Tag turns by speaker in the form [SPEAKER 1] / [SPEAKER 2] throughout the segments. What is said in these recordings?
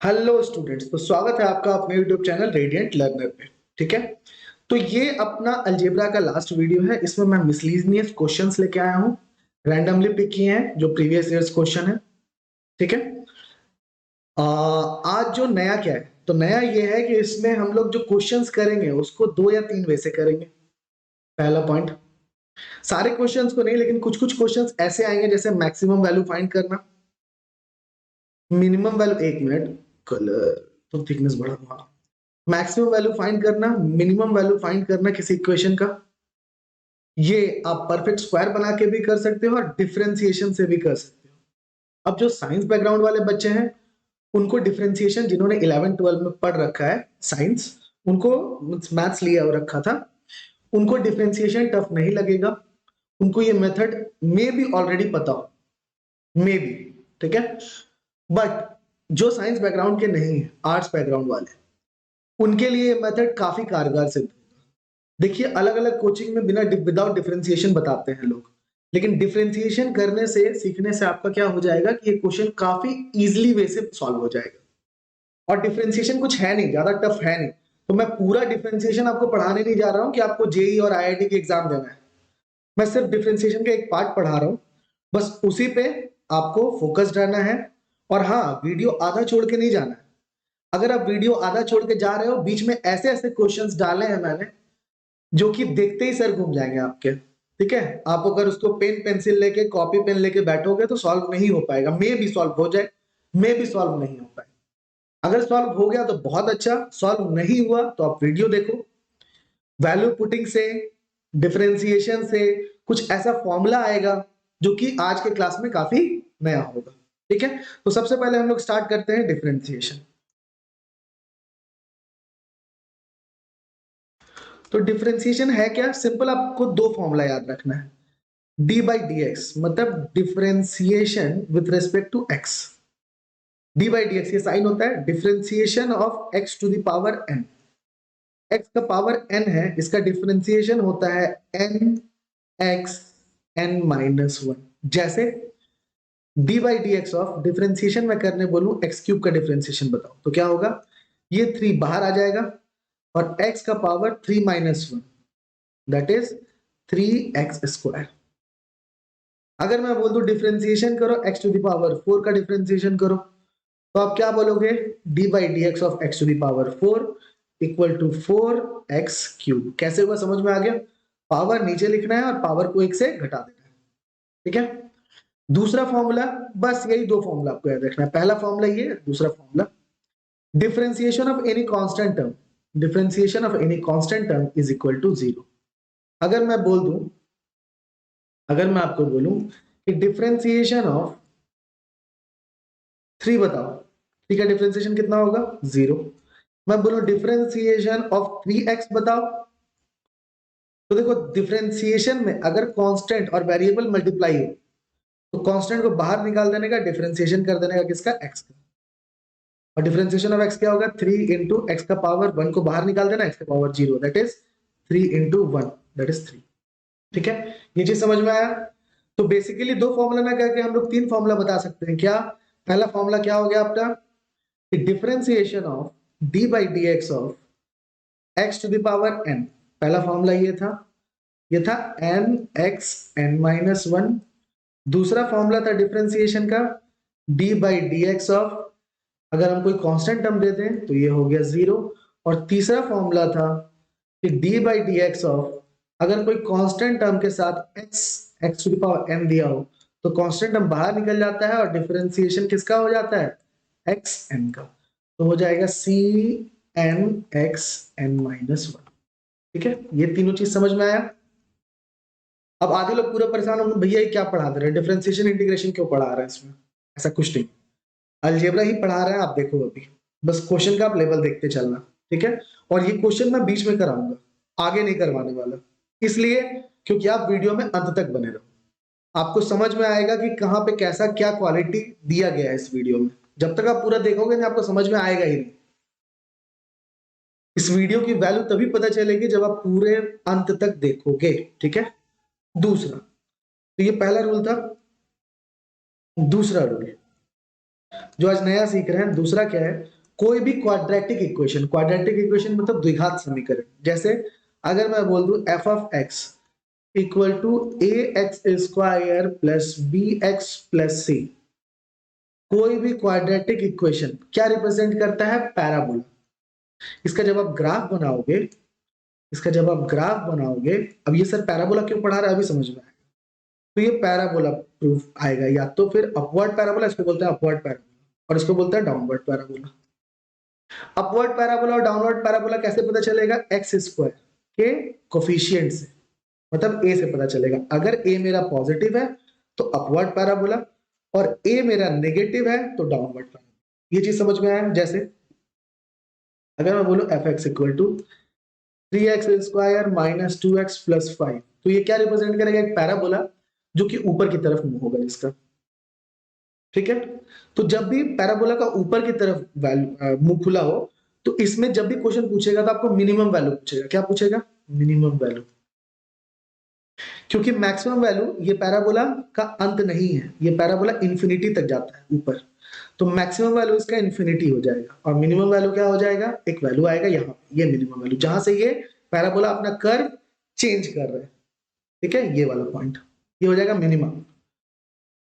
[SPEAKER 1] Hello students, तो स्वागत है आपका अपने यूट्यूब चैनल रेडिएंट लर्नर पे। ठीक है, तो ये अपना अलजेब्रा का लास्ट वीडियो है। इसमें मैं मिसलीनियस क्वेश्चंस लेके आया हूँ, रैंडमली पिक किए हैं जो प्रीवियस ईयर्स क्वेश्चन है। ठीक है, आज जो नया क्या है, तो नया ये है कि इसमें हम लोग जो क्वेश्चंस करेंगे उसको 2 या 3 वे से करेंगे। पहला पॉइंट, सारे क्वेश्चंस को नहीं, लेकिन कुछ कुछ क्वेश्चंस ऐसे आएंगे जैसे मैक्सिमम वैल्यू फाइंड करना, मिनिमम वैल्यू, 1 मिनट, कलर तो थिकनेस बढ़ा दूंगा, मैक्सिमम वैल्यू फाइंड करना, मिनिमम वैल्यू फाइंड करना किसी इक्वेशन का। ये आप परफेक्ट स्क्वायर बना के भी कर सकते हो और डिफरेंशिएशन से भी कर सकते हो। अब जो साइंस बैकग्राउंड वाले बच्चे हैं उनको डिफरेंशिएशन, जिन्होंने 11-12 में पढ़ रखा है साइंस, उनको मैथ्स लिया और रखा था, उनको डिफरेंशिएशन टफ नहीं लगेगा। उनको ये मेथड मे भी ऑलरेडी पता हो, मे भी। ठीक है, बट जो साइंस बैकग्राउंड के नहीं है, आर्ट्स बैकग्राउंड वाले, उनके लिए ये मेथड काफी कारगर सिद्ध होगा। देखिए, अलग अलग कोचिंग में बिना विदाउट डिफरेंशिएशन बताते हैं लोग, लेकिन डिफरेंशिएशन करने से, सीखने से आपका क्या हो जाएगा कि ये क्वेश्चन काफी इजीली वे से सॉल्व हो जाएगा। और डिफरेंशिएशन कुछ है नहीं, ज्यादा टफ है नहीं। तो मैं पूरा डिफरेंशिएशन आपको पढ़ाने नहीं जा रहा हूं कि आपको जेई और आईआईटी की एग्जाम देना है। मैं सिर्फ डिफरेंशिएशन का एक पार्ट पढ़ा रहा हूं, बस उसी पे आपको फोकस रहना है। और हाँ, वीडियो आधा छोड़ के नहीं जाना है। अगर आप वीडियो आधा छोड़ के जा रहे हो, बीच में ऐसे ऐसे क्वेश्चंस डाले हैं मैंने जो कि देखते ही सर घूम जाएंगे आपके। ठीक है, आप अगर उसको पेन पेंसिल लेके, कॉपी पेन लेके बैठोगे तो सॉल्व नहीं हो पाएगा। मे भी सॉल्व हो जाए, मे भी सॉल्व नहीं हो पाए। अगर सॉल्व हो गया तो बहुत अच्छा, सॉल्व नहीं हुआ तो आप वीडियो देखो। वैल्यू पुटिंग से, डिफरेंशिएशन से कुछ ऐसा फॉर्मूला आएगा जो कि आज के क्लास में काफी नया होगा। ठीक है, तो सबसे पहले हम लोग स्टार्ट करते हैं डिफरेंशिएशन। तो डिफरेंशिएशन है क्या? सिंपल, आपको दो फॉर्मूला याद रखना है। डी बाई डी एक्स मतलब differentiation with respect to x. D by d x ये साइन होता है differentiation of x to the power n. X का पावर एन है, इसका डिफरेंशिएशन होता है n x n minus one. जैसे d by d x of differentiation में करने बोलूं एक्स क्यूब का डिफरेंशिएशन बताओ तो क्या होगा? ये 3 बाहर आ जाएगा और एक्स का power 3 minus one, that is 3x²। अगर मैं बोल दूं डिफरेंशिएशन करो x टू द पावर 4 का डिफरेंशिएशन करो, तो आप क्या बोलोगे? d by d x of x to the power 4 equal to 4x³। कैसे हुआ, समझ में आ गया? पावर नीचे लिखना है और पावर को 1 से घटा देना है। ठीक है, दूसरा फॉर्मूला, बस यही दो फॉर्मूला आपको याद रखना है। पहला फॉर्मूला ये, दूसरा formula differentiation of any constant term, differentiation of any constant term is equal to 0। अगर मैं बोल दूं, अगर मैं आपको बोलूं कि डिफरेंशिएशन ऑफ 3 बताओ, ठीक है, डिफरेंशिएशन कितना होगा? 0। मैं बोलूं डिफरेंशिएशन ऑफ 3x बताओ, तो देखो डिफरेंशिएशन में अगर कांस्टेंट और वेरिएबल मल्टीप्लाई हो तो कांस्टेंट को बाहर निकाल देने का, डिफरेंशिएशन कर देने का किसका? x का। और डिफरेंशिएशन ऑफ x क्या होगा? 3 इंटू एक्स का पावर 1 को बाहर निकाल देना, x का power 0, that is 3 into 1, that is 3। ठीक है, ये चीज समझ में आया? तो बेसिकली दो फॉर्मूला ना करके हम लोग 3 फॉर्मूला बता सकते हैं। क्या? पहला फॉर्मूला क्या हो गया आपका? Differentiation of d by d x of x to the power n. पहला फॉर्मूला ये था, ये था n x n minus one. दूसरा फॉर्मूला था डिफरेंशिएशन का d by d x of, अगर हम कोई कांस्टेंट टर्म दे दें तो ये हो गया 0। और तीसरा फॉर्मूला था कि d by d x of, अगर कोई कांस्टेंट टर्म के साथ x x to the power n दिया हो तो कांस्टेंट टर्म बाहर निकल जाता है और डिफरेंशिएशन किसका हो जाता है? एक्स एन का। तो हो जाएगा c n x n minus one. ठीक है, ये तीनों चीज समझ में आया? अब आधे लोग पूरा परेशान होंगे, भैया ये क्या पढ़ा दे रहे हैं, डिफरेंशिएशन इंटीग्रेशन क्यों पढ़ा रहे हैं इसमें? ऐसा कुछ नहीं, अलजेब्रा ही पढ़ा रहे हैं आप, देखो अभी बस क्वेश्चन का आप लेवल देखते चलना। ठीक है, और ये क्वेश्चन मैं बीच में कराऊंगा, आगे नहीं करवाने वाला, इसलिए क्योंकि आप वीडियो में अंत तक बने रहो। आपको समझ में आएगा कि कहां पे कैसा क्या क्वालिटी दिया गया है इस वीडियो में। जब तक आप पूरा देखोगे ना, आपको समझ में आएगा ही नहीं। इस वीडियो की वैल्यू तभी पता चलेगी जब आप पूरे अंत तक देखोगे। ठीक है, दूसरा, तो ये पहला रूल था। दूसरा रूल, जो आज नया सीख रहे हैं। दूसरा क्या है, कोई भी क्वाड्रेटिक इक्वेशन, क्वाड्रेटिक इक्वेशन मतलब द्विघात समीकरण। जैसे अगर मैं बोल दूं f of x equal to a x square plus b x plus c, कोई भी क्वाड्रेटिक इक्वेशन क्या रिप्रेजेंट करता है, पैराबोला। इसका जब आप ग्राफ बनाओगे, इसका जब आप ग्राफ बनाओगे, अब ये सर पैराबोला क्यों पढ़ा रहा है अभी समझ में आएगा। तो ये पैराबोला प्रूफ आएगा, या तो फिर अपवर्ड पैराबोला, इसको बोलते हैं अपवर्ड पैराबोला, और इसको बोलते हैं डाउनवर्ड पैराबोला। अपवर्ड पैराबोला और डाउनवर्ड पैराबोला कैसे पता चलेगा, एक्स स्क्वायर के कोफिशिएंट से, मतलब ए से पता चलेगा। अगर ए मेरा पॉजिटिव है तो अपवर्ड पैराबोला, और ए मेरा नेगेटिव है तो डाउनवर्ड पैराबोला। ये चीज समझ में आया। जैसे अगर मैं बोलूं f x equal to 3x square minus 2x plus 5, तो ये क्या रिप्रेजेंट करेगा, एक पैराबोला जो कि ऊपर की तरफ मूव होगा इसका। ठीक है, तो जब भी पैराबोला का ऊपर की तरफ मुंह खुला हो, तो इसमें जब भी क्वेश्चन पूछेगा तो आपको मिनिमम वैल्यू पूछेगा। क्या पूछेगा, मिनिमम वैल्यू, क्योंकि मैक्सिमम वैल्यू ये पैराबोला का अंत नहीं है, ये पैराबोला इंफिनिटी तक जाता है ऊपर, तो मैक्सिमम वैल्यू इसका इंफिनिटी हो जाएगा, और मिनिमम वैल्यू क्या हो जाएगा, एक वैल्यू आएगा यहाँ, ये मिनिमम वैल्यू जहां से ये पैराबोला अपना कर्व चेंज कर रहे हैं। ठीक है, ये वाला पॉइंट, ये हो जाएगा मिनिमम।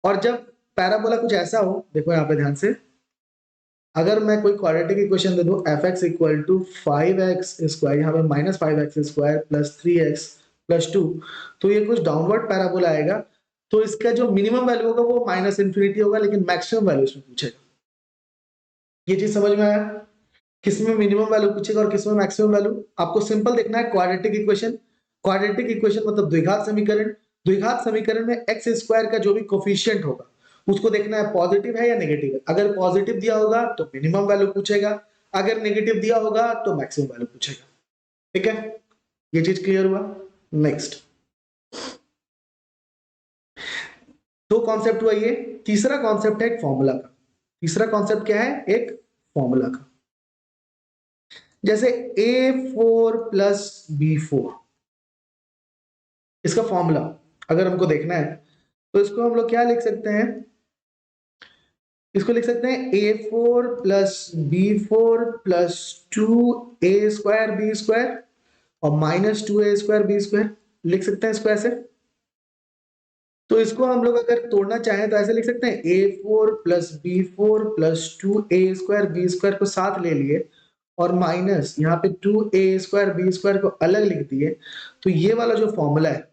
[SPEAKER 1] और जब पैराबोला कुछ ऐसा हो, देखो यहाँ पे ध्यान से, अगर मैं कोई क्वाड्रेटिक इक्वेशन दे दूं f x equal to 5x square, यहाँ पे minus 5x square plus 3x plus 2, तो ये कुछ डाउनवर्ड पैराबोला आएगा, तो इसका जो मिनिमम वैल्यू होगा वो माइनस इन्फिनिटी होगा, लेकिन मैक्सिमम वैल्यू इसमें पूछेगा। ये चीज समझ में आया, किसमें मिनिमम वैल्यू पूछेगा और किसमें मैक्सिमम वैल्यू। आपको सिंपल देखना है क्वाड्रेटिक इक्वेशन, क्वाड्रेटिक इक्वेशन मतलब द्विघात समीकरण। द्विघात समीकरण में एक्स स्क्वायर का जो भी कोफिशिएंट होगा उसको देखना है पॉजिटिव है या नेगेटिव है। अगर पॉजिटिव दिया होगा तो मिनिमम वैल्यू पूछेगा, अगर नेगेटिव दिया होगा तो मैक्सिमम वैल्यू पूछेगा। ठीक है, ये चीज क्लियर हुआ। नेक्स्ट, दो कॉन्सेप्ट हुआ ये, तीसरा कॉन्सेप्ट है एक फॉर्मूला का। तीसरा कॉन्सेप्ट क्या है, एक फॉर्मूला का। जैसे A4 प्लस B4, इसका फॉर्मूला अगर हमको देखना है तो इसको हम लोग क्या लिख सकते हैं, इसको लिख सकते हैं A4 plus B4 plus 2A square B square और minus 2A square B square, लिख सकते हैं इसको ऐसे। तो इसको हम लोग अगर तोड़ना चाहें तो ऐसे लिख सकते हैं A4 plus B4 plus 2A square B square को साथ ले लिए, और माइनस यहाँ पे 2A स्क्वायर B स्क्वायर को अलग लिख दिए। तो ये वाला जो फॉर्मूला है,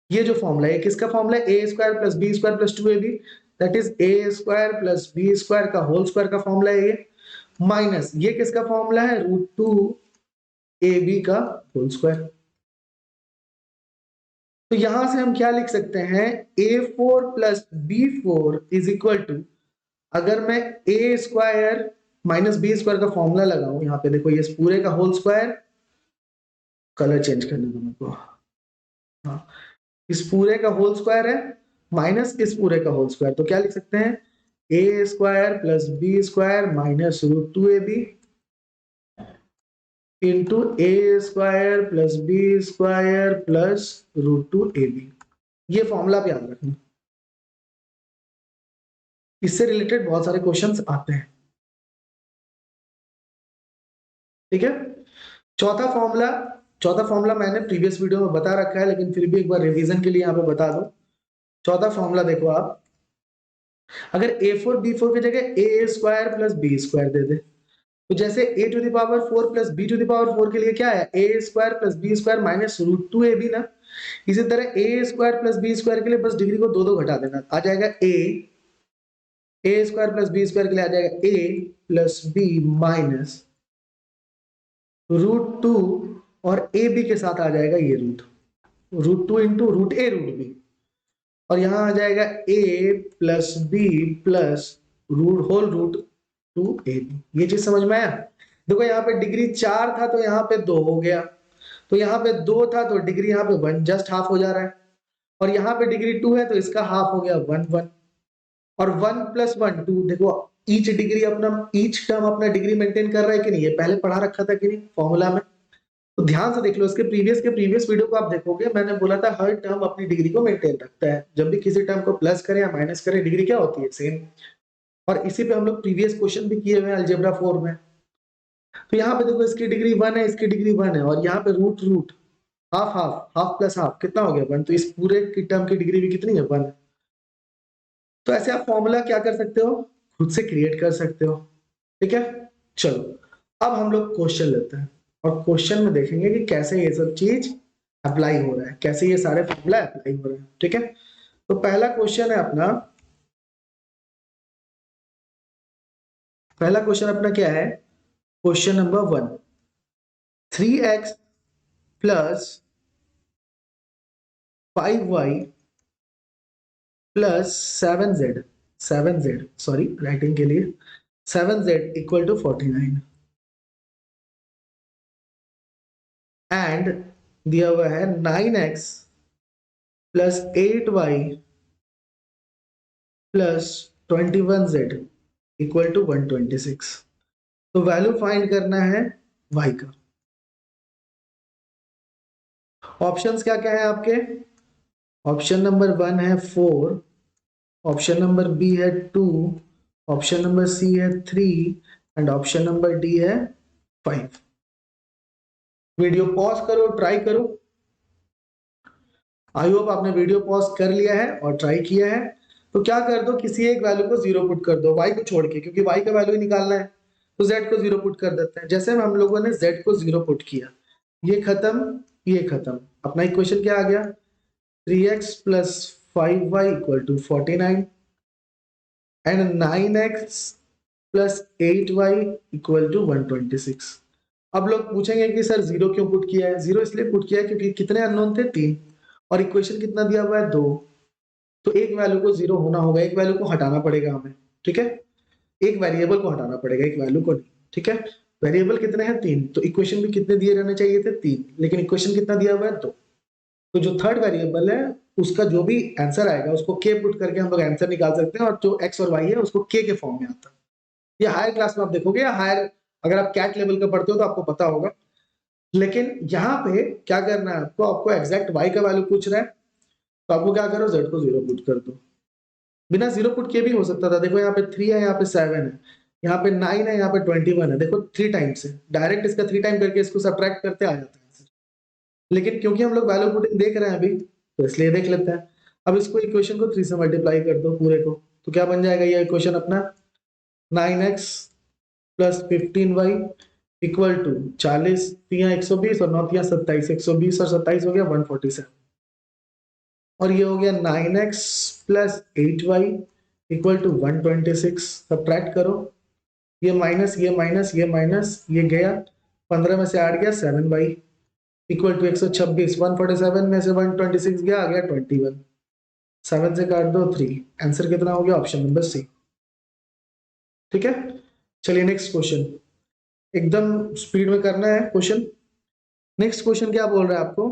[SPEAKER 1] ये जो फॉर्मूला है किसका फॉर्मूला है, a square plus B square plus 2ab, that is a square plus B square का होल स्क्वायर का फॉर्मूला है ये, माइनस ये किसका फॉर्मूला है, √2ab का होल स्क्वायर। तो यहां से हम क्या लिख सकते हैं, A4 plus B4 is equal to, अगर मैं ए स्क्वायर माइनस बी स्क्वायर का फॉर्मूला लगाऊं, यहाँ पे देखो ये पूरे का होल स्क्वायर, कलर चेंज करने दो मेरे को, हाँ, इस पूरे का होल स्क्वायर है माइनस इस पूरे का होल स्क्वायर, तो क्या लिख सकते हैं, a square plus B square minus √2ab into a square plus B square plus √2ab। ये फॉर्मूला आप याद रखना, इससे रिलेटेड बहुत सारे क्वेश्चंस आते हैं। ठीक है, चौथा फॉर्मूला, चौथा फॉर्मूला मैंने प्रीवियस वीडियो में बता रखा है, लेकिन फिर भी एक बार रिवीजन के लिए यहाँ पे बता दो। चौथा फॉर्मूला देखो आप, अगर A4 B4 की जगह a square plus B square दे दे, तो जैसे a⁴ प्लस b⁴ के लिए क्या है, a square plus B square minus √2ab ना, इसी तरह a square plus B square के लिए बस डिग्री को दो दो घटा देना, आ जाएगा a square plus B square के लिए आ जाएगा a प्लस बी माइनस √2, और ए बी के साथ आ जाएगा ये √2 इंटू √a√b, और यहां आ जाएगा a plus B plus √2ab। ये चीज समझ में आया। देखो यहाँ पे डिग्री 4 था तो यहाँ पे 2 हो गया, तो यहाँ पे 2 था तो डिग्री यहाँ पे 1 जस्ट हाफ हो जा रहा है, और यहाँ पे डिग्री 2 है तो इसका हाफ हो गया 1 1, और 1 प्लस 1 2। देखो ईच डिग्री अपना, ईच टर्म अपना डिग्री मेंटेन कर रहा है कि नहीं, ये पहले पढ़ा रखा था कि नहीं फॉर्मूला में। तो ध्यान से देख लो, इसके प्रीवियस वीडियो को आप देखोगे, मैंने बोला था हर टर्म अपनी डिग्री को मेंटेन रखता है, जब भी किसी टर्म को प्लस करें या माइनस करें डिग्री क्या होती है, सेम। और इसी पे हम लोग प्रीवियस क्वेश्चन भी किए हुए हैं अलजेब्रा 4 में। तो यहाँ पे देखो इसकी डिग्री 1 है, इसकी डिग्री 1 है, और यहाँ पे root root half half half plus half कितना हो गया 1, तो इस पूरे की टर्म की डिग्री भी कितनी है 1। तो ऐसे आप फॉर्मूला क्या कर सकते हो, खुद से क्रिएट कर सकते हो, ठीक है। चलो अब हम लोग क्वेश्चन लेते हैं और क्वेश्चन में देखेंगे कि कैसे ये सब चीज अप्लाई हो रहा है, कैसे ये सारे फॉर्मूला अप्लाई हो रहे हैं, ठीक है। तो पहला क्वेश्चन है अपना, पहला क्वेश्चन अपना क्या है, question number 1, 3x plus 5y plus 7z sorry writing के लिए 7z इक्वल टू 49 एंड दिया हुआ है 9x plus 8y plus 21z equal to 126। तो वैल्यू फाइंड करना है y का। ऑप्शंस क्या क्या है आपके, ऑप्शन नंबर 1 है 4, ऑप्शन नंबर बी है 2, ऑप्शन नंबर सी है 3 एंड ऑप्शन नंबर डी है 5। वीडियो पॉज करो, ट्राई करो। आई होप आपने वीडियो पॉज कर लिया है और ट्राई किया है। तो क्या कर दो, किसी एक वैल्यू को 0 पुट कर दो, y को छोड़ के, क्योंकि y का वैल्यू ही निकालना है। तो z को 0 पुट कर देते हैं। जैसे हम लोगों ने z को 0 पुट किया, ये खत्म, ये खत्म, अपना इक्वेशन क्या आ गया, 3x plus 5y equal to 49 and 9x plus 8y equal to 126। अब लोग पूछेंगे कि सर 0 क्यों पुट किया है, 0 इसलिए पुट किया है क्योंकि कितने अननोन थे, 3, और इक्वेशन कितना दिया हुआ है 2। तो एक वैल्यू को 0 होना होगा, एक वैल्यू को हटाना पड़ेगा हमें, ठीक है। एक वेरिएबल को हटाना पड़ेगा, एक वैल्यू को नहीं, ठीक है। वेरिएबल कितने हैं 3, तो इक्वेशन भी कितने दिए रहने चाहिए थे 3, लेकिन इक्वेशन कितना दिया हुआ है 2। तो जो थर्ड वेरिएबल है उसका जो भी आंसर आएगा उसको के पुट करके हम लोग आंसर निकाल सकते हैं, और जो एक्स और वाई है उसको के फॉर्म में आता है। ये हायर क्लास में आप देखोगे, या हायर अगर आप कैट लेवल का पढ़ते हो तो आपको पता होगा। लेकिन यहाँ पे क्या करना है आपको, आपको एग्जैक्ट वाई का वैल्यू पूछ रहा है, तो आपको क्या करो, जेड को 0 पुट कर दो। बिना 0 पुट किए भी हो सकता था, देखो यहाँ पे 3 है, यहाँ पे 7 है, यहाँ पे 9 है, यहाँ पे 21 है, देखो 3 टाइम्स है, डायरेक्ट इसका 3 टाइम करके इसको सब्ट्रैक्ट करते आ जाता है आंसर। लेकिन क्योंकि हम लोग वैल्यू पुटिंग देख रहे हैं अभी, तो इसलिए देख लेते हैं। अब इसको इक्वेशन को 3 से मल्टीप्लाई कर दो पूरे को, तो क्या बन जाएगा ये इक्वेशन अपना, 9x plus 15y equal to 40 तिया 120 और 9 तिया 27, 120 और 27 हो गया 147, और ये हो गया 9x plus 8y equal to 126। Subtract करो, ये माइनस ये माइनस ये माइनस, ये गया 15 में से 8 गया 7y इक्वल टू 126, 147 में से 126 गया, आ गया 21, 7 से काट दो 3, आंसर कितना हो गया, ऑप्शन नंबर सी, ठीक है। चलिए नेक्स्ट क्वेश्चन, एकदम स्पीड में करना है क्वेश्चन। नेक्स्ट क्वेश्चन क्या बोल रहा है आपको,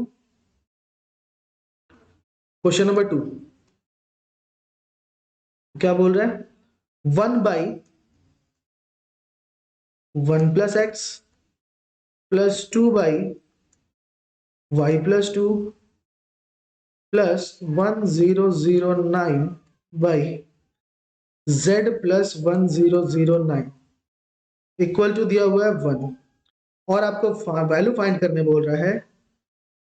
[SPEAKER 1] क्वेश्चन नंबर 2 क्या बोल रहा है, 1/1 plus x plus 2/y plus 2 plus 1009 by z plus 1009 equal to दिया हुआ है 1, और आपको वैल्यू फाइंड करने बोल रहा है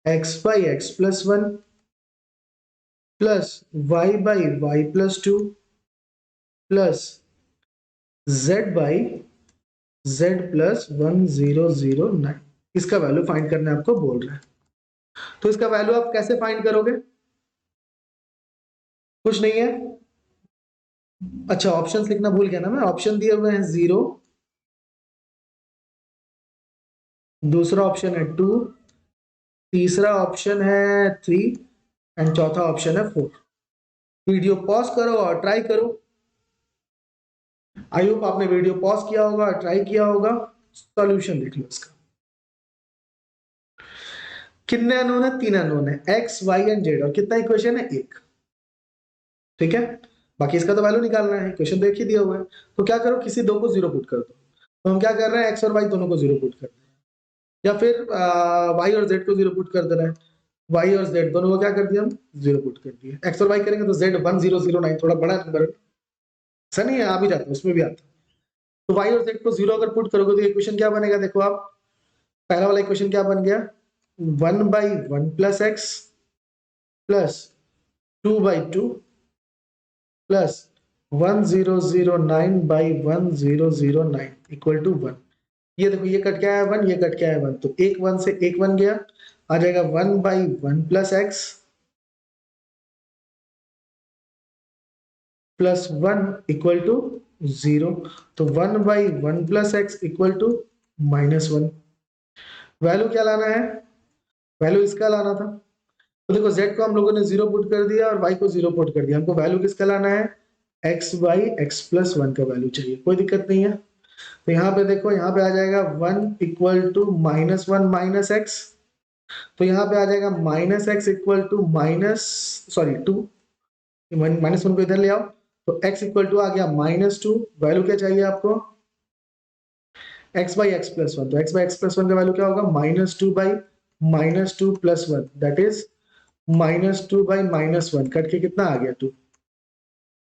[SPEAKER 1] x by x plus 1 plus y by y plus 2 plus z by z plus 1009, इसका वैल्यू फाइंड करने आपको बोल रहा है। तो इसका वैल्यू आप कैसे फाइंड करोगे, कुछ नहीं है। अच्छा ऑप्शंस लिखना भूल गया ना मैं, ऑप्शन दिए हुए हैं 0, दूसरा ऑप्शन है 2, तीसरा ऑप्शन है 3 एंड चौथा ऑप्शन है 4। वीडियो पॉज करो और ट्राई करो। आई होप आपने वीडियो पॉज किया होगा, ट्राई किया होगा, सॉल्यूशन देख लो इसका। कितने अननोन है, 3 अननोन है, एक्स वाई एंड जेड, और कितना इक्वेशन है 1, ठीक है। बाकी इसका तो वैल्यू निकालना है, इक्वेशन देख ही दिया हुआ है। तो क्या करो, किसी दो को 0 पुट कर दो। तो हम क्या कर रहे हैं, एक्स और वाई दोनों को 0 पुट कर रहे हैं, या फिर y और z को 0 पुट कर देना है, y और z दोनों को क्या कर दिया हम 0 पुट कर दिया। x और y करेंगे तो z 1009 थोड़ा बड़ा नंबर है, ऐसा नहीं है, आ भी जाता है, उसमें भी आता है। तो y और z को 0 अगर पुट करोगे तो इक्वेशन क्या बनेगा, देखो आप पहला वाला इक्वेशन क्या बन गया 1/1 plus x plus 2/2 plus 1009/1009 equal to 1। ये देखो ये कट के आया 1, ये कट के आया 1, तो एक 1 से एक 1 गया, आ जाएगा 1/1 plus x plus 1 equal to 0। तो 1/1 plus x equal to -1। Value क्या लाना है, वैल्यू इसका लाना था। तो देखो z को हम लोगों ने 0 पुट कर दिया और y को 0 पुट कर दिया, हमको वैल्यू किसका लाना है x प्लस 1 का वैल्यू चाहिए, कोई दिक्कत नहीं है। तो यहाँ पे देखो, यहाँ पे आ जाएगा 1 इक्वल टू -1 माइनस एक्स, तो यहाँ पे आ जाएगा -x इक्वल टू -2, -1 को इधर ले आओ, तो x इक्वल टू आ गया -2। वैल्यू क्या चाहिए आपको x प्लस 1, तो x प्लस 1 का वैल्यू क्या होगा -2 प्लस 1, दैट इज -2/-1, कट के कितना आ गया 2,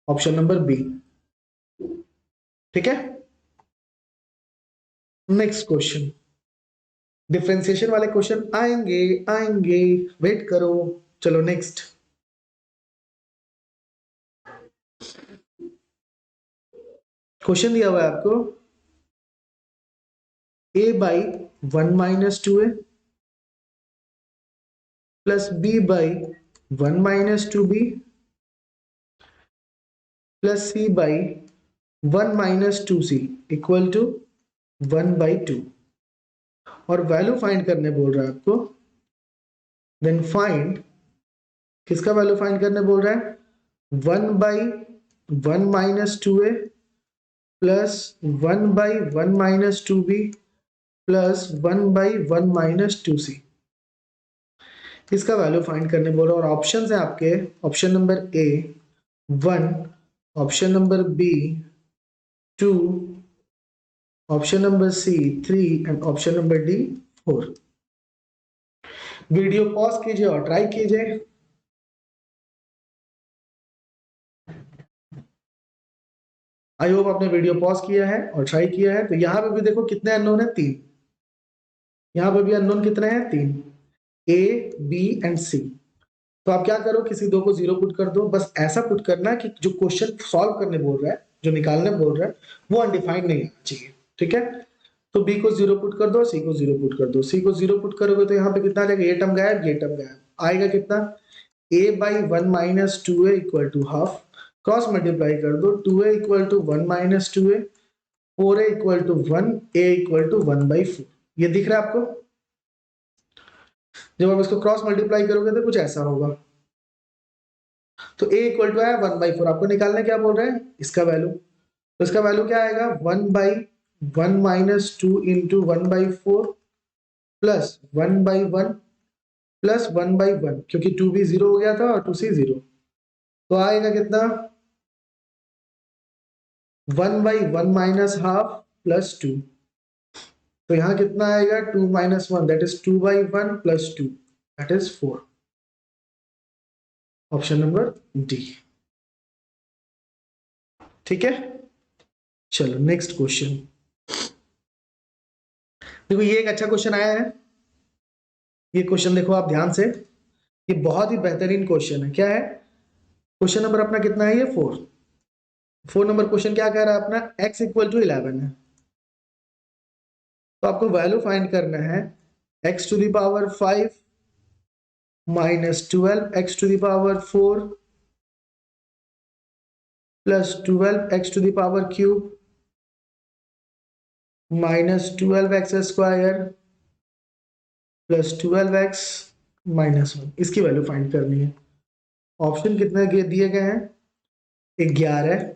[SPEAKER 1] ऑप्शन नंबर बी। ठीक है, नेक्स्ट क्वेश्चन, डिफरेंशिएशन वाले क्वेश्चन आएंगे आएंगे, वेट करो। चलो नेक्स्ट, क्वेश्चन दिया हुआ है आपको a/1 - 2a plus b/1 - 2b plus c/1 - 2c equal to 1/2, और वैल्यू फाइंड करने बोल रहा है आपको। देन फाइंड, किसका वैल्यू फाइंड करने बोल रहा है 1/1 - 2a plus 1/1 - 2b plus 1/1 - 2c, इसका वैल्यू फाइंड करने बोल रहा है। और ऑप्शंस है आपके, option number A 1, option number B 2, option number C 3 and option number D 4। Video pause कीजिए और ट्राई कीजिए। आई होप आपने वीडियो पॉज किया है और ट्राई किया है। तो यहां पे भी देखो कितने अननोन है 3, यहां पे भी अननोन कितने हैं 3, ए बी एंड सी। तो आप क्या करो, किसी दो को 0 पुट कर दो, बस ऐसा पुट करना कि जो क्वेश्चन सॉल्व करने बोल रहा है, जो निकालने बोल रहा है, वो अनडिफाइंड नहीं आना चाहिए। ठीक है, तो बी को 0 पुट कर दो, सी को 0 पुट कर दो। सी को 0 पुट करोगे तो यहाँ पे कितना आ जाएगा, ये टर्म गायब, ये टर्म गायब, आएगा कितना a/1 - 2a equal to half, cross multiply कर दो, 2a equal to 1 - 2a, 4a equal to 1, a equal to 1/4। ये दिख रहा है आपको, जब आप इसको क्रॉस मल्टीप्लाई करोगे तो कुछ ऐसा होगा। तो a इक्वल टू है 1/4, आपको निकालना क्या बोल रहे हैं इसका वैल्यू, तो इसका वैल्यू क्या आएगा 1/1 - 2 इंटू 1/4 प्लस 1/1 प्लस 1/1, क्योंकि 2b 0 हो गया था और 2c 0, तो आएगा कितना 1/1 माइनस हाफ प्लस 2, तो यहां कितना आएगा 2 - 1, that is 2/1 plus 2, that is 4, option number D. ठीक है, चलो नेक्स्ट क्वेश्चन। देखो ये एक अच्छा क्वेश्चन आया है, ये क्वेश्चन देखो आप ध्यान से, ये बहुत ही बेहतरीन क्वेश्चन है। क्या है क्वेश्चन नंबर अपना, कितना है ये 4 नंबर क्वेश्चन क्या कह रहा है अपना, x इक्वल टू 11 है, तो आपको वैल्यू फाइंड करना है x to the power 5 minus 12 x to the power 4 plus 12 x to the power cube minus 12x square plus 12x minus 1, इसकी वैल्यू फाइंड करनी है। ऑप्शन कितने दिए गए हैं 11,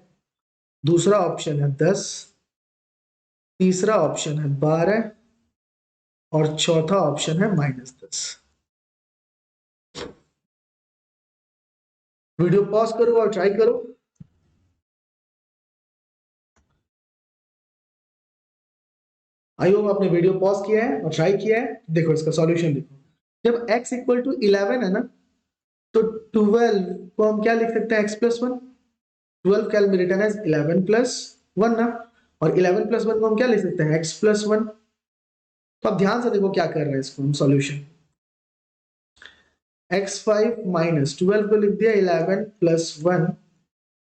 [SPEAKER 1] दूसरा ऑप्शन है 10, तीसरा ऑप्शन है 12 और चौथा ऑप्शन है -10। वीडियो पॉज करो और ट्राई करो। आई होप आपने वीडियो पॉज किया है और ट्राई किया है। देखो इसका सॉल्यूशन देखो, जब x इक्वल टू 11 है ना, तो 12 को हम क्या लिख सकते हैं, x plus one. 12 can be written as 11 plus one ना, और 11 प्लस वन को हम क्या लिख सकते हैं, x प्लस वन। तो अब ध्यान से देखो क्या कर रहे हैं इसको हम सॉल्यूशन। x5 माइनस 12 को लिख दिया 11 plus one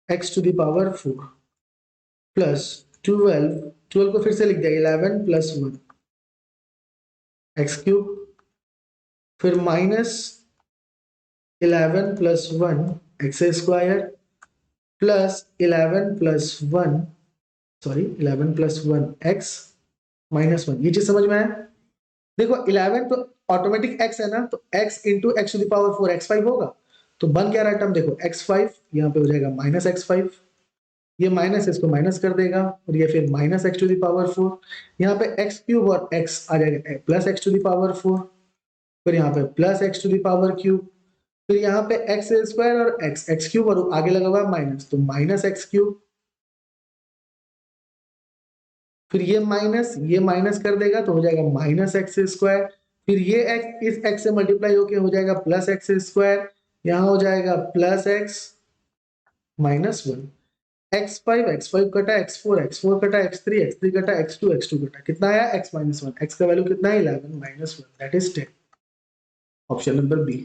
[SPEAKER 1] x to the power 4 plus 12 को फिर से लिख दिया 11 प्लस वन एक्स क्यूब, फिर minus 11 plus one x square plus 11 plus one, sorry 11 plus one x minus one. ये चीज समझ में आया? देखो 11 तो ऑटोमेटिक x है ना, तो x into x to the power 4 x5 होगा। तो बन क्या रहा टर्म देखो, x5 यहाँ पे हो जाएगा माइनस x5, ये माइनस इसको माइनस कर देगा, और ये फिर minus x to the power 4। यहाँ पे एक्स क्यूब और x आ जाएगा plus x to the power 4, फिर यहाँ पे plus x to the power cube, फिर यहाँ पे एक्स स्क्वायर और एक्स क्यूब, और आगे लगा हुआ माइनस, तो माइनस एक्स क्यूब, फिर ये माइनस कर देगा तो हो जाएगा माइनस एक्स स्क्वायर, फिर ये एक्स इस एक्स से मल्टीप्लाई होके हो जाएगा प्लस एक्स स्क्वायर, यहाँ हो जाएगा plus x minus one. x5 कटा x4 कटा x3 कटा x2 कटा कितना आया x माइनस वन, x का वैल्यू कितना है 11 minus one, that is 10। Option number B.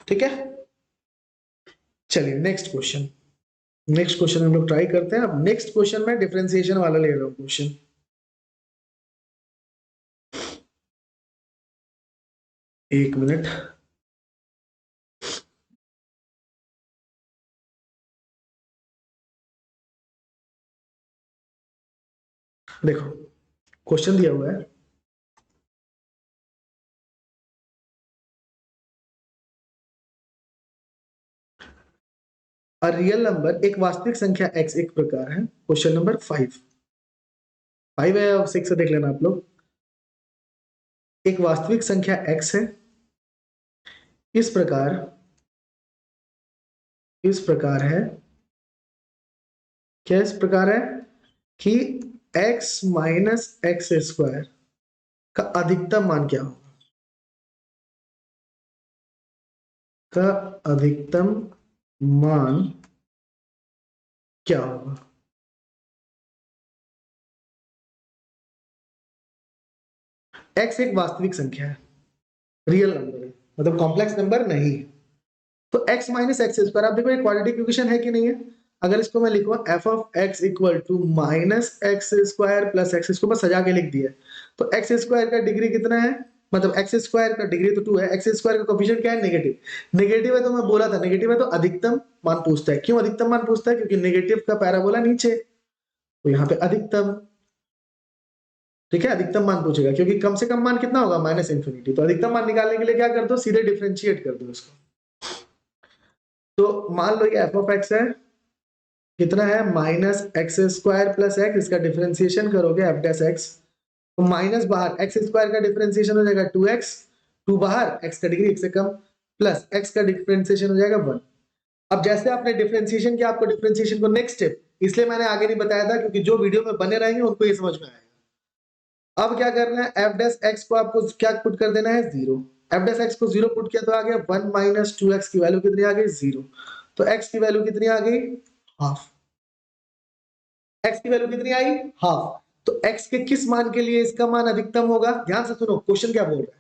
[SPEAKER 1] ठीक है, चलिए नेक्स्ट क्वेश्चन हम लोग ट्राई करते हैं। अब नेक्स्ट क्वेश्चन में डिफरेंशिएशन वाला ले रहा हूं क्वेश्चन। एक मिनट, देखो क्वेश्चन दिया हुआ है, अ रियल नंबर, एक वास्तविक संख्या x एक प्रकार है। क्वेश्चन नंबर 5 है, 6 से देख लेना आप लोग। एक वास्तविक संख्या x है, इस प्रकार है, क्या इस प्रकार है कि x माइनस एक्स स्क्वायर का अधिकतम मान क्या होगा, का अधिकतम मान क्या होगा। x एक वास्तविक संख्या है, रियल नंबर है, मतलब कॉम्प्लेक्स नंबर नहीं है। तो x माइनस एक्स स्क्वायर, आप देखो ये क्वाड्रेटिक इक्वेशन है कि नहीं है। अगर इसको मैं लिखूं f of x equal to minus x square plus x, इसको मैं सजा के लिख दिया, तो एक्स स्क्वायर का डिग्री कितना है, मतलब एक्स स्क्वायर का डिग्री तो 2 है, एक्स स्क्वायर का कोफिशिएंट क्या है, नेगेटिव। नेगेटिव है तो मैं बोला था नेगेटिव है तो अधिकतम मान पूछता है। क्यों अधिकतम मान पूछता है, क्योंकि नेगेटिव का पैराबोला नीचे, तो यहाँ पे अधिकतम। ठीक है, अधिकतम मान पूछेगा, क्योंकि कम से कम मान कितना होगा, माइनस इंफिनिटी। तो अधिकतम मान निकालने के लिए क्या कर दो, सीधे डिफरेंशिएट कर दो इसको। तो मान लो ये एफ ऑफ एक्स है, कितना है, minus x square plus x, इसका डिफरेंशिएशन करोगे एफ डैश एक्स, तो माइनस बाहर एक्स स्क्वायर का डिफरेंशिएशन हो जाएगा 2x, 2 बाहर, x का डिग्री 1 से कम, प्लस x का डिफरेंशिएशन हो जाएगा 1। अब जैसे आपने डिफरेंशिएशन किया, आपको डिफरेंशिएशन को नेक्स्ट स्टेप, इसलिए मैंने आगे नहीं बताया था, क्योंकि जो वीडियो में बने रहेंगे उनको ये समझ में आएगा। अब क्या करना है, एफ डैश एक्स को आपको क्या पुट कर देना है, 0। एफ डैश एक्स को 0 पुट किया तो आ गया 1 माइनस 2x की वैल्यू कितनी आ गई, 0। तो x की वैल्यू कितनी आ गई, हाफ। x की वैल्यू कितनी आई, हाफ। तो x के किस मान के लिए इसका मान अधिकतम होगा, ध्यान से सुनो क्वेश्चन क्या बोल रहा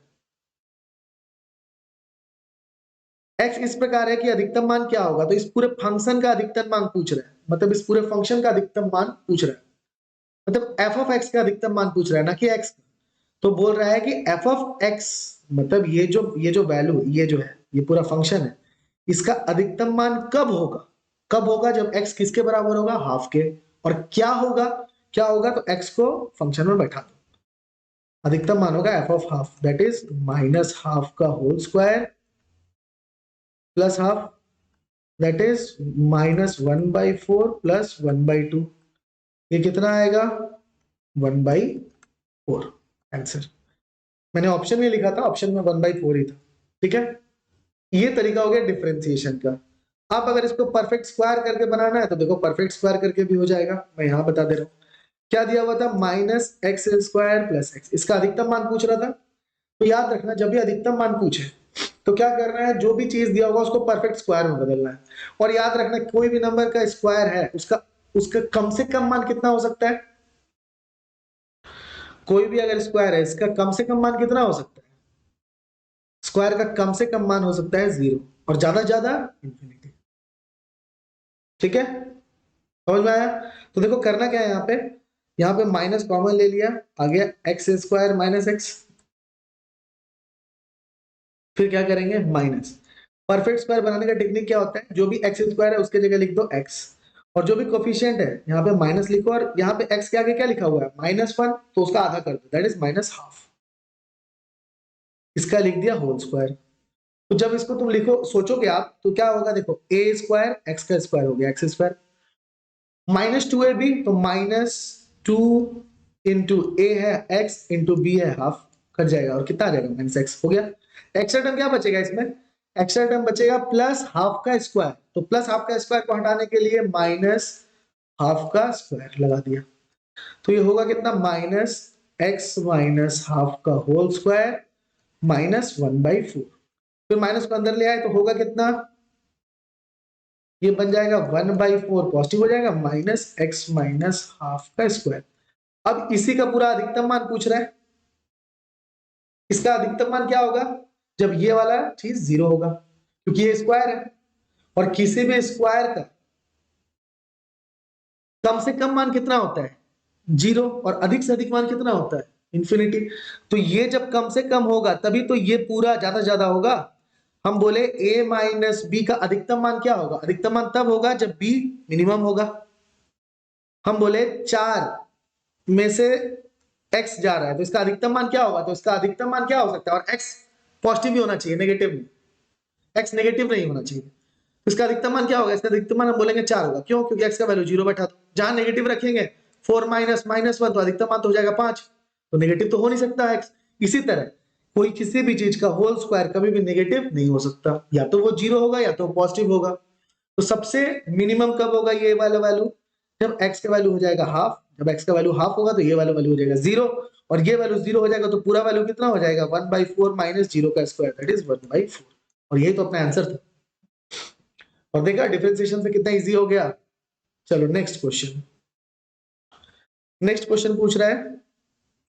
[SPEAKER 1] है। x इस प्रकार है कि अधिकतम मान क्या होगा, तो इस पूरे फंक्शन का अधिकतम मान पूछ रहा है, मतलब इस पूरे फंक्शन का अधिकतम मान पूछ रहा है, मतलब f ऑफ x का अधिकतम मान पूछ रहा है, ना कि x। तो बोल रहा है कि f ऑफ x, मतलब ये जो वैल्यू, ये जो है, ये पूरा फंक्शन है, इसका अधिकतम मान कब होगा, कब होगा, जब x किसके बराबर होगा, हाफ के। और क्या होगा तो x को फंक्शन में बैठा दो, अधिकतम मान होगा f of half, that is minus half का whole square plus half, that is minus 1/4 plus 1/2। ये कितना आएगा, 1/4 आंसर। मैंने ऑप्शन में लिखा था, ऑप्शन में 1/4 ही था। ठीक है, ये तरीका हो गया डिफरेंशिएशन का। अब अगर इसको परफेक्ट स्क्वायर करके बनाना है तो देखो परफेक्ट स्क्वायर करके भी हो जाएगा, मैं यहां बता दे रहा हूं। क्या दिया हुआ था, minus x square plus x, इसका अधिकतम मान पूछ रहा था। तो याद रखना जब भी अधिकतम मान पूछे तो क्या करना है, जो भी चीज दिया होगा उसको परफेक्ट स्क्वायर में बदलना है। और याद रखना कोई भी नंबर का स्क्वायर है उसका उसका कम से कम मान कितना हो सकता है, कोई भी अगर स्क्वायर है इसका कम से कम मान कितना हो सकता है, स्क्वायर का कम से कम मान हो सकता है 0 और ज्यादा ज्यादा इंफिनिटी। ठीक है, समझ में आया। तो देखो करना क्या है, यहाँ पे माइनस कॉमन ले लिया, आ गया एक्स स्क्वायर माइनस एक्स, फिर क्या करेंगे माइनस। परफेक्ट स्क्वायर बनाने का टेक्निक क्या होता है, जो भी एक्स स्क्वायर है उसके जगह लिख दो एक्स, और जो भी कोफिशिएंट है यहाँ पे माइनस लिखो, और यहाँ पे एक्स के आगे क्या लिखा हुआ है -1, तो उसका आधा कर दो, दैट इज -12, इसका लिख दिया होल स्क्वायर। तो जब इसको तुम लिखो सोचोगे आप तो क्या होगा, देखो ए स्क्वायर एक्स का स्क्वायर हो गया एक्स स्क्वायर, -2ab तो -2 इंटू ए है एक्स इंटू बी है हाफ, कट जाएगा और कितना आ जाएगा -x हो गया। एक्स्ट्रा टर्म क्या बचेगा इसमें, एक्स्ट्रा टर्म बचेगा प्लस हाफ का स्क्वायर, तो प्लस हाफ का स्क्वायर को हटाने के लिए माइनस हाफ का स्क्वायर लगा दिया, तो ये होगा कितना -x माइनस हाफ का होल स्क्वायर -1/4, फिर माइनस को अंदर ले आए तो होगा कितना, ये बन जाएगा 1/4 पॉजिटिव हो जाएगा -x माइनस हाफ का स्क्वायर। अब इसी का पूरा अधिकतम मान पूछ रहा है, इसका अधिकतम मान क्या होगा, जब ये वाला चीज 0 होगा, क्योंकि ये स्क्वायर है और किसी भी स्क्वायर का कम से कम मान कितना होता है 0, और अधिक से अधिक मान कितना होता है इंफिनिटी। तो ये जब कम से कम होगा तभी तो ये पूरा ज्यादा ज्यादा होगा। हम बोले a माइनस बी का अधिकतम मान क्या होगा, अधिकतम मान तब होगा जब b मिनिमम होगा। हम बोले 4 में से x जा रहा है तो इसका अधिकतम मान क्या होगा, तो इसका अधिकतम मान क्या हो सकता है, और x पॉजिटिव भी होना चाहिए, नेगेटिव नहीं, x नेगेटिव नहीं होना चाहिए। इसका अधिकतम मान क्या होगा, इसका अधिकतम मान हम बोलेंगे 4 होगा, क्यों, क्योंकि x का वैल्यू 0 बैठा था, जहां नेगेटिव रखेंगे 4 माइनस -1 तो अधिकतम मान तो हो जाएगा 5, तो नेगेटिव तो हो नहीं सकता x। इसी तरह कोई किसी भी चीज का होल स्क्वायर कभी भी नेगेटिव नहीं हो सकता, या तो वो 0 होगा या तो पॉजिटिव होगा। तो सबसे मिनिमम कब होगा ये वाला वैल्यू, जब x का वैल्यू हो जाएगा हाफ, जब x का वैल्यू हाफ होगा तो ये वाला वैल्यू हो जाएगा 0, और ये वैल्यू 0 हो जाएगा तो पूरा वैल्यू कितना हो जाएगा 1/4 माइनस 0 का स्क्वायर, दैट इज 1/4, और यही तो अपना आंसर था। और देखा डिफरेंशिएशन से कितना इजी हो गया। चलो नेक्स्ट क्वेश्चन, नेक्स्ट क्वेश्चन पूछ रहा है,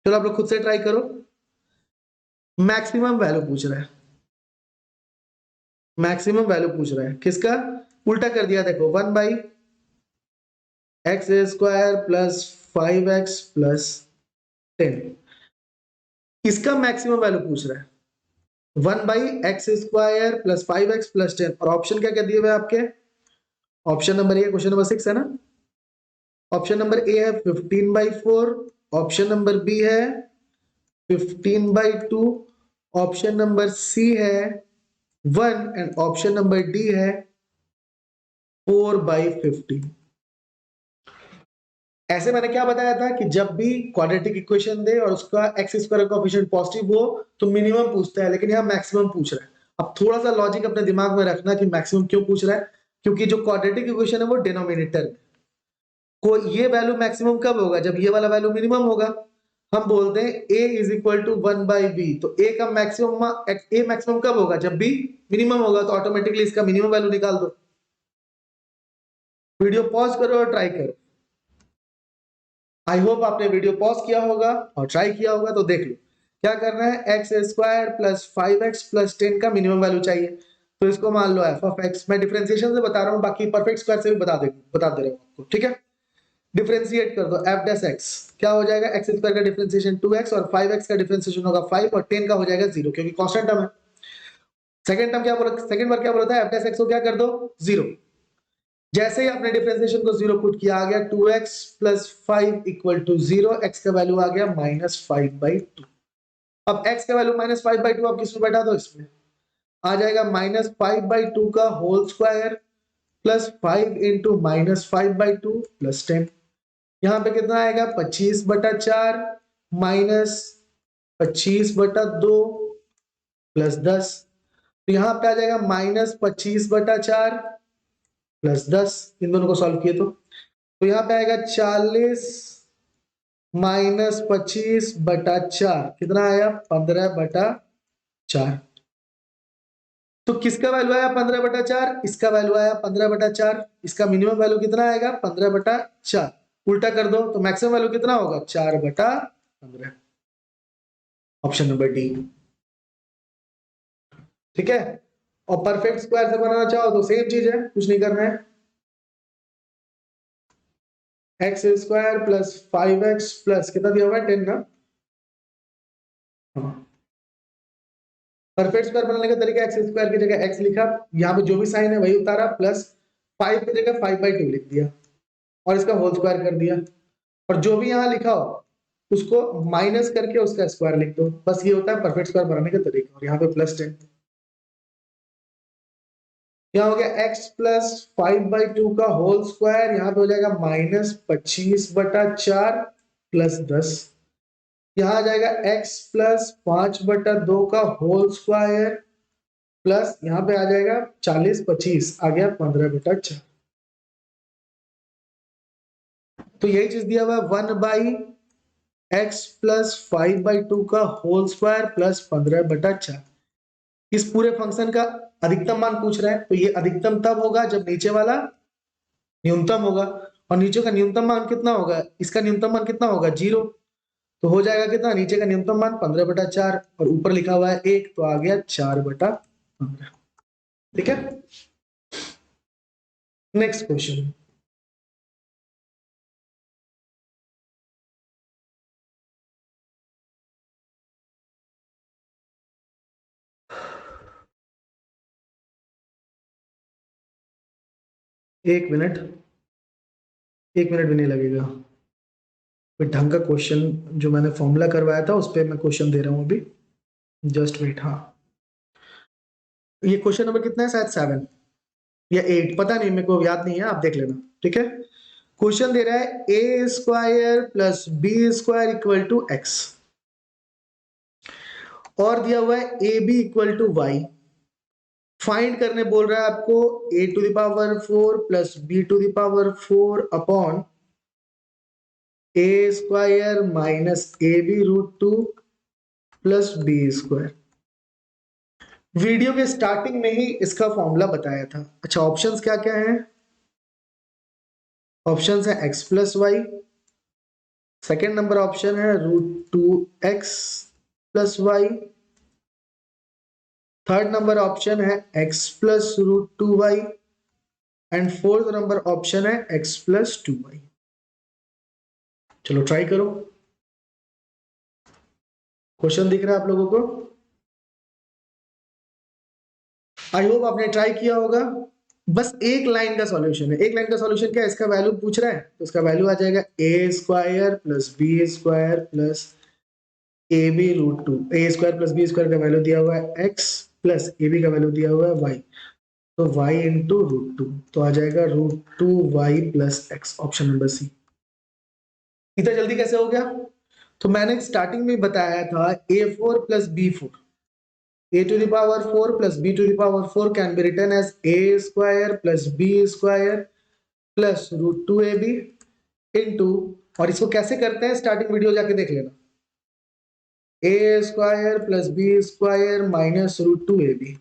[SPEAKER 1] चलो आप लोग खुद से ट्राई करो, मैक्सिमम वैल्यू पूछ रहा है, मैक्सिमम वैल्यू पूछ रहा है किसका, उल्टा कर दिया देखो 1/x² प्लस 5x प्लस 10, इसका मैक्सिमम वैल्यू पूछ रहा है 1/x² प्लस 5x प्लस 10, और ऑप्शन क्या क्या दिए हुए आपके, ऑप्शन नंबर ए क्वेश्चन नंबर 6 है ना, ऑप्शन नंबर ए है 15/4, ऑप्शन नंबर बी है 15/2, ऑप्शन नंबर सी है 1 एंड ऑप्शन नंबर डी है 4/15। ऐसे मैंने क्या बताया था कि जब भी क्वाड्रेटिक इक्वेशन दे और उसका एक्स स्क्वायर कोएफिशिएंट पॉजिटिव हो तो मिनिमम पूछता है, लेकिन यहाँ मैक्सिमम पूछ रहा है। अब थोड़ा सा लॉजिक अपने दिमाग में रखना कि मैक्सिमम क्यों पूछ रहा है, क्योंकि जो क्वाड्रेटिक इक्वेशन है वो डिनोमिनेटर में, को ये वैल्यू मैक्सिमम कब होगा, जब ये वाला वैल्यू मिनिमम होगा। हम बोलते हैं a is equal to 1/b, तो a का मैक्सिमम, a मैक्सिमम कब होगा, जब b मिनिमम होगा, तो ऑटोमेटिकली इसका मिनिमम वैल्यू निकाल दो। वीडियो पॉज करो और ट्राई करो। आई होप आपने वीडियो पॉज किया होगा और ट्राई किया होगा, तो देख लो क्या करना है, x² प्लस 5x प्लस 10 का मिनिमम वैल्यू चाहिए, तो इसको मान लो f ऑफ x, मैं डिफरेंशिएशन से बता रहा हूँ, बाकी परफेक्ट स्क्वायर से भी बता दे रहा हूँ आपको, ठीक है। डिफरेंशिएट कर दो f डैश x, क्या हो जाएगा, x² का डिफरेंशिएशन 2x और 5x का डिफरेंशिएशन होगा 5 और 10 का हो जाएगा 0, क्योंकि कांस्टेंट टर्म है। सेकंड टर्म क्या बोला, सेकंड बार क्या बोला था, f डैश x को क्या कर दो 0, जैसे ही आपने डिफरेंशिएशन को 0 पुट किया आ गया 2x plus 5 equal to 0, x का वैल्यू आ गया -5/2। अब x का वैल्यू -5/2 आप किसमें बैठा दो, इसमें आ जाएगा -5/2 का whole square plus 5 into -5/2 plus 10, यहाँ पे कितना आएगा 25/4 माइनस 25/2 प्लस 10, तो यहाँ पे आ जाएगा -25/4 प्लस 10, इन दोनों को सॉल्व किए तो यहाँ पे आएगा 40 -25/4 कितना आया? 15/4। तो किसका वैल्यू आया 15/4? इसका वैल्यू आया 15/4। इसका मिनिमम वैल्यू कितना आएगा? 15/4। उल्टा कर दो तो मैक्सिमम वैल्यू कितना होगा? 4/15। Option number D. ठीक है। और परफेक्ट स्क्वायर से बनाना चाहो तो सेम चीज है, कुछ नहीं करना है। X square plus 5x plus कितना दिया हुआ है? 10 ना। हाँ। परफेक्ट स्क्वायर बनाने का तरीका, एक्स स्क्वायर की जगह एक्स लिखा, यहाँ पे जो भी साइन है वही उतारा, प्लस 5 की जगह 5/2 लिख दिया और इसका होल स्क्वायर कर दिया, और जो भी यहाँ लिखा हो उसको माइनस करके उसका स्क्वायर लिख दो। बस ये होता है परफेक्ट स्क्वायर बनाने का तरीका। और यहाँ पे +10, यहाँ हो गया x प्लस 5/2 का होल स्क्वायर, यहाँ पे हो जाएगा -25/4 प्लस 10। यहाँ आ जाएगा x प्लस 5/2 का होल स्क्वायर प्लस यहाँ पे आ जाएगा 40 25 आ गया 15/4। तो यही चीज दिया हुआ है 1/x प्लस 5/2 का होल स्क्वायर प्लस 15/4। इस पूरे फंक्शन का अधिकतम मान पूछ रहा है, तो ये अधिकतम तब होगा जब नीचे वाला न्यूनतम होगा, और नीचे का न्यूनतम मान कितना होगा? इसका न्यूनतम मान कितना होगा? 0। तो हो जाएगा कितना? नीचे का न्यूनतम मान 15/4 और ऊपर लिखा हुआ है 1, तो आ गया 4/15। ठीक है। Next question. एक मिनट, 1 मिनट भी नहीं लगेगा। कोई ढंग का क्वेश्चन जो मैंने फॉर्मूला करवाया था उस पर मैं क्वेश्चन दे रहा हूं अभी। Just wait. हाँ, ये क्वेश्चन नंबर कितना है? शायद 7 या 8, पता नहीं, मेरे को याद नहीं है, आप देख लेना। ठीक है। क्वेश्चन दे रहा है a square plus B square equal to x, और दिया हुआ है a b equal to y. Find करने बोल रहा है आपको a⁴ plus b⁴ upon a square minus ab√2 plus B square. Video के स्टार्टिंग में ही इसका फॉर्मूला बताया था। अच्छा, ऑप्शंस क्या क्या हैं? ऑप्शंस है x plus y, second number option है √2x plus y, third number option है x plus √2y, and fourth number option है x प्लस 2y। चलो ट्राई करो। क्वेश्चन दिख रहा है आप लोगों को? आई होप आपने ट्राई किया होगा। बस एक लाइन का सॉल्यूशन है। एक लाइन का सॉल्यूशन क्या है? इसका वैल्यू पूछ रहा है तो इसका वैल्यू आ जाएगा a square plus B square plus ab√2। A square plus B square का वैल्यू दिया हुआ है x प्लस ए बी का वैल्यू दिया हुआ है y, तो y इंटू √2, तो आ जाएगा √2y plus x। Option number C. इतना जल्दी कैसे हो गया? तो मैंने स्टार्टिंग में बताया था a4 plus b4, a⁴ plus b⁴ can be written as a square plus b square plus √2ab into, और इसको कैसे करते हैं स्टार्टिंग वीडियो जाके देख लेना, a square plus B square minus √2ab।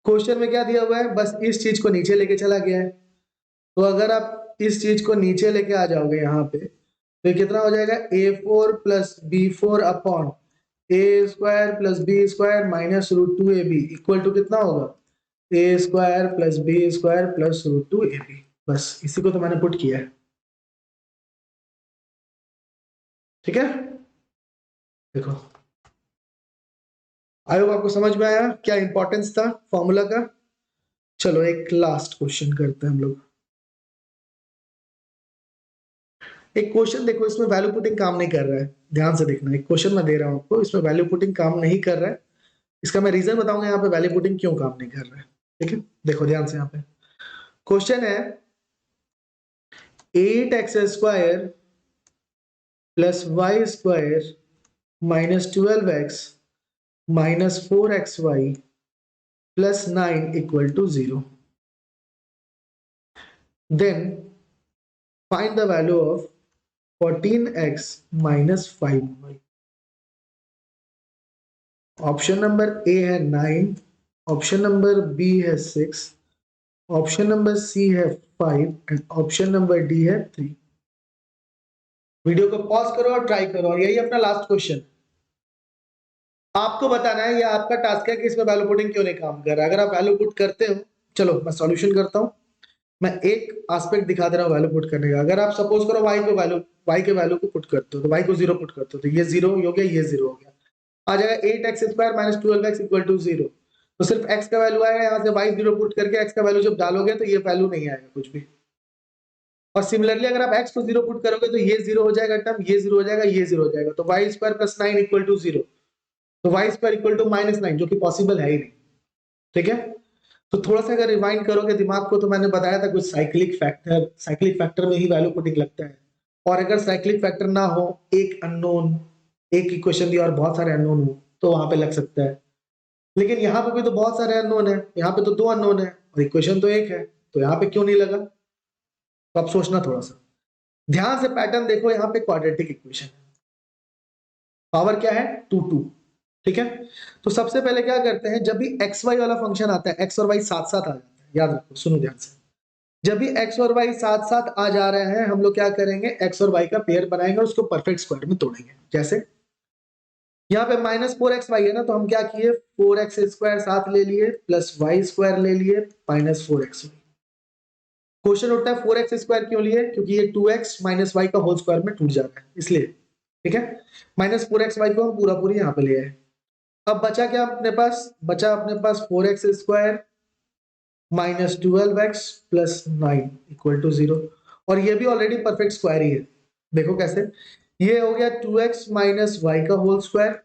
[SPEAKER 1] Question में क्या दिया हुआ है? बस इस चीज को नीचे लेके चला गया है। तो अगर आप इस चीज को नीचे लेके आ जाओगे यहाँ पे, तो ये कितना हो जाएगा? a4 plus b4 upon a square plus B square minus √2ab equal to कितना होगा? A square plus B square plus √2ab। बस इसी को तो मैंने पुट किया है। ठीक है। देखो, आई होप आपको समझ में आया क्या इंपॉर्टेंस था फॉर्मूला का। चलो एक लास्ट क्वेश्चन करते हैं हम लोग। एक क्वेश्चन देखो, इसमें वैल्यू पुटिंग काम नहीं कर रहा है, ध्यान से देखना। एक क्वेश्चन मैं दे रहा हूं आपको, इसमें वैल्यू पुटिंग काम नहीं कर रहा है। इसका मैं रीजन बताऊंगा यहाँ पे वैल्यू पुटिंग क्यों काम नहीं कर रहा है। ठीक है, देखो ध्यान से। यहाँ पे क्वेश्चन है 8x square plus y square minus 12x minus 4xy plus 9 equal to 0। Then find the value of 14x minus 5y। Option number A है 9, ऑप्शन नंबर बी है 6, ऑप्शन नंबर सी है 5 एंड ऑप्शन नंबर डी है 3। Video को pause करो और try करो, और यही अपना लास्ट क्वेश्चन। आपको बताना है, ये आपका टास्क है कि इसमें वैल्यू पुटिंग क्यों नहीं काम कर रहा है। अगर आप वैल्यू पुट करते हो, चलो मैं सॉल्यूशन करता हूं। मैं एक एस्पेक्ट दिखा दे रहा हूं वैल्यू पुट करने का। अगर आप सपोज करो y के वैल्यू को पुट करते हो, तो y को 0 पुट करते हो, तो ये 0 हो गया, ये 0 हो गया। आ जाएगा 8x square minus 12x equal to 0। तो सिर्फ x का वैल्यू आएगा, यहाँ से y 0 पुट करके x का वैल्यू जब डालोगे तो ये वैल्यू नहीं आएगा कुछ भी। और सिमिलरली अगर आप x को 0 पुट करोगे तो ये 0 हो जाएगा टर्म, ये 0 हो जाएगा, ये 0 हो जाएगा। तो y square plus 9 equal to 0। तो y square equal to minus 9, जो कि पॉसिबल है ही नहीं। ठीक है, तो थोड़ा सा अगर रिवाइंड करोगे दिमाग को, तो मैंने बताया था कुछ साइक्लिक फैक्टर में ही वैल्यू पुटिंग लगता है। और अगर साइक्लिक फैक्टर ना हो, एक अननोन, एक इक्वेशन दी और बहुत सारे अननोन हो, तो वहां पे लग सकता है। लेकिन यहाँ पे भी तो बहुत सारे अननोन है, यहाँ पे तो 2 अननोन है और इक्वेशन तो एक है, तो यहाँ पे क्यों नहीं लगा? तो आप सोचना थोड़ा सा ध्यान से, पैटर्न देखो। यहाँ पे क्वाड्रेटिक इक्वेशन है, पावर क्या है 2 2। ठीक है, तो सबसे पहले क्या करते हैं, जब भी एक्स वाई वाला फंक्शन आता है, एक्स और वाई साथ साथ आ जाता है। याद रखो, सुनो ध्यान से, जब भी एक्स और वाई साथ साथ आ जा रहे हैं, हम लोग क्या करेंगे, एक्स और वाई का पेयर बनाएंगे और उसको परफेक्ट स्क्वायर में तोड़ेंगे। जैसे यहाँ पे माइनस 4xy है ना, तो हम क्या किए, 4x स्क्वायर साथ ले लिए प्लस वाई स्क्वायर ले लिए माइनस 4xy। क्वेश्चन उठता है 4x स्क्वायर क्यों लिए, क्योंकि ये 2x माइनस वाई का होल स्क्वायर में टूट जाता है, इसलिए। ठीक है, माइनस 4xy को हम पूरा पूरी यहाँ पे ले आए। अब बचा क्या अपने पास, बचा अपने पास 4x square minus 12x plus 9 equal to 0। और ये भी ऑलरेडी परफेक्ट स्क्वायर ही है। देखो कैसे, ये हो गया 2x माइनस वाई का होल स्क्वायर,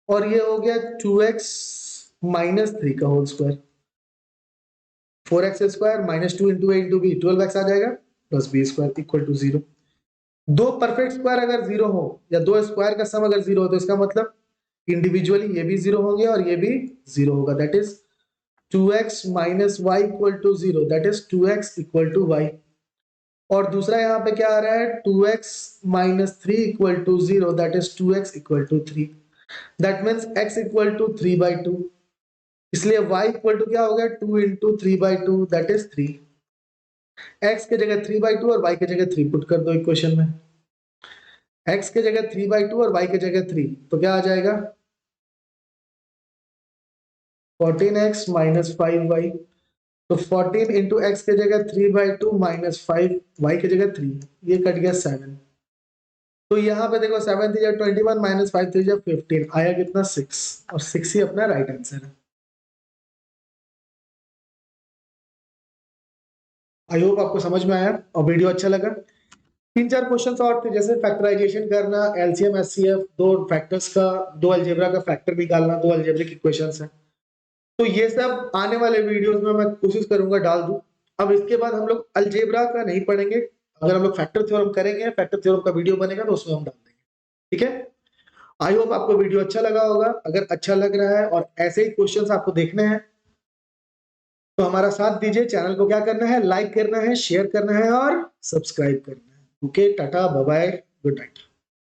[SPEAKER 1] और ये हो गया 2x माइनस 3 का whole square. 4x square minus 2 into a into b, 12x आ जाएगा plus B square equal to 0। दो परफेक्ट स्क्वायर अगर 0 हो, या दो स्क्वायर का सम अगर 0 हो, तो इसका मतलब इंडिविजुअली ये भी 0 होंगे और ये भी 0 होगा। That is 2x minus y equal to 0, that is 2x equal to y. और दूसरा यहाँ पे क्या आ रहा है, 2x minus 3 equal to 0, that is 2x equal to 3। That means x equal to 3/2। इसलिए y इक्वल टू क्या हो गया, 2 इंटू 3/2, दैट इज 3। x के जगह 3/2 और y के जगह 3 पुट कर दो इक्वेशन में। x के जगह 3/2 और y के जगह 3, तो क्या आ जाएगा 14x माइनस 5y। तो 14 इंटू एक्स के जगह 3/2 माइनस 5 वाई के जगह 3, ये कट गया 7। तो यहाँ पे देखो 7 3 21 माइनस 5 3 15, आया कितना 6, और 6 ही अपना राइट आंसर है। आई होप आपको समझ में आया और वीडियो अच्छा लगा। 3-4 क्वेश्चंस और थे, जैसे फैक्टराइजेशन करना, एलसीएम एचसीएफ, दो फैक्टर्स का, दो अलजेब्रा का फैक्टर निकालना, दो अलजेब्रिक इक्वेशंस हैं। तो ये सब आने वाले वीडियोस में मैं कोशिश करूंगा डाल दूं। अब इसके बाद हम लोग अलजेब्रा का नहीं पढ़ेंगे, अगर हम लोग फैक्टर थ्योरम करेंगे, फैक्टर थ्योरम का वीडियो बनेगा तो उसमें हम डाल देंगे। ठीक है, आई होप आपको वीडियो अच्छा लगा होगा। अगर अच्छा लग रहा है और ऐसे ही क्वेश्चंस आपको देखने हैं, तो हमारा साथ दीजिए। चैनल को क्या करना है, लाइक करना है, शेयर करना है और सब्सक्राइब करना है। Okay, tata bye bye, good night.